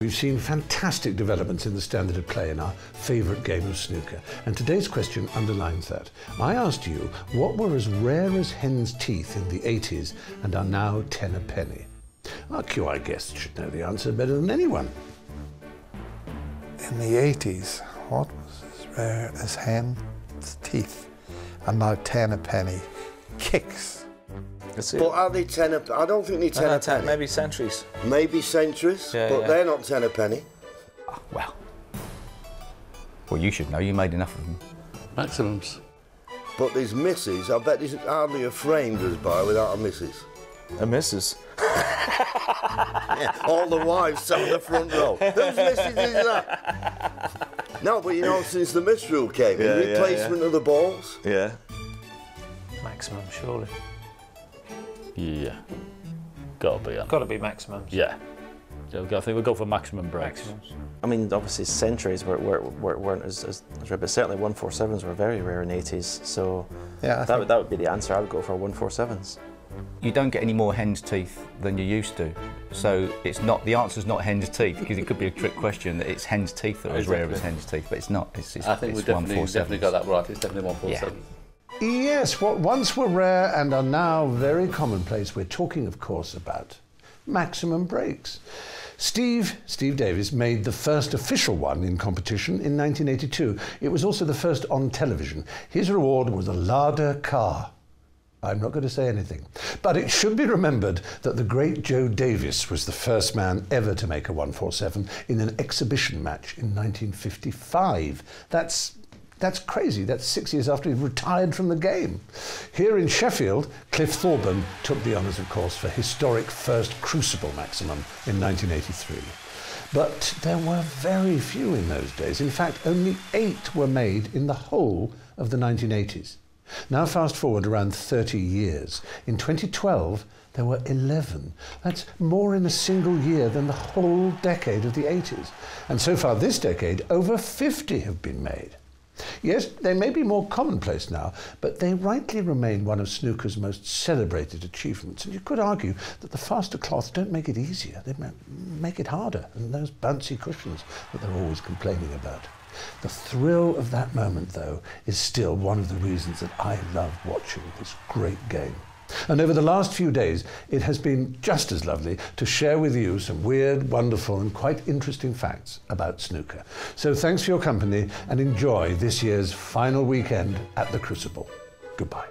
We've seen fantastic developments in the standard of play in our favourite game of snooker, and today's question underlines that. I asked you what were as rare as hen's teeth in the 80s and are now 10 a penny. Our QI guests should know the answer better than anyone. In the 80s, what was as rare as hen's teeth and now 10 a penny? Kicks. But are they 10 a penny? I don't think they're 10 a penny. Maybe centuries. Maybe centuries, yeah, but yeah. They're not 10 a penny. Oh, well, you should know. You made enough of them. Maximums. But there's misses. I bet there's hardly a frame goes by without a missus. A missus? Yeah, all the wives sat in the front row. Whose missus is that? No, but you know, since the miss rule came in, replacement of the balls. Yeah. Maximum, surely. Yeah. Gotta be. Got to be maximums. Yeah. So I think we'll go for maximum breaks. Maximums. I mean, obviously centuries weren't as rare, but certainly 147s were very rare in the 80s. So Yeah, that would be the answer. I would go for 147s. You don't get any more hen's teeth than you used to, so it's not. The answer's not hen's teeth, because it could be a trick question that it's hen's teeth that are as rare as hen's teeth, but it's not. It's I think we definitely got that right. It's definitely 147. Yes, what once were rare and are now very commonplace, we're talking, of course, about maximum breaks. Steve Davis made the first official one in competition in 1982. It was also the first on television. His reward was a Lada car. I'm not going to say anything. But it should be remembered that the great Joe Davis was the first man ever to make a 147 in an exhibition match in 1955. That's crazy. That's 6 years after he retired from the game. Here in Sheffield, Cliff Thorburn took the honours, of course, for historic first Crucible maximum in 1983. But there were very few in those days. In fact, only 8 were made in the whole of the 1980s. Now fast forward around 30 years. In 2012, there were 11. That's more in a single year than the whole decade of the 80s. And so far this decade, over 50 have been made. Yes, they may be more commonplace now, but they rightly remain one of snooker's most celebrated achievements. And you could argue that the faster cloths don't make it easier, they make it harder, and those bouncy cushions that they're always complaining about. The thrill of that moment, though, is still one of the reasons that I love watching this great game. And over the last few days, it has been just as lovely to share with you some weird, wonderful, and quite interesting facts about snooker. So thanks for your company, and enjoy this year's final weekend at the Crucible. Goodbye.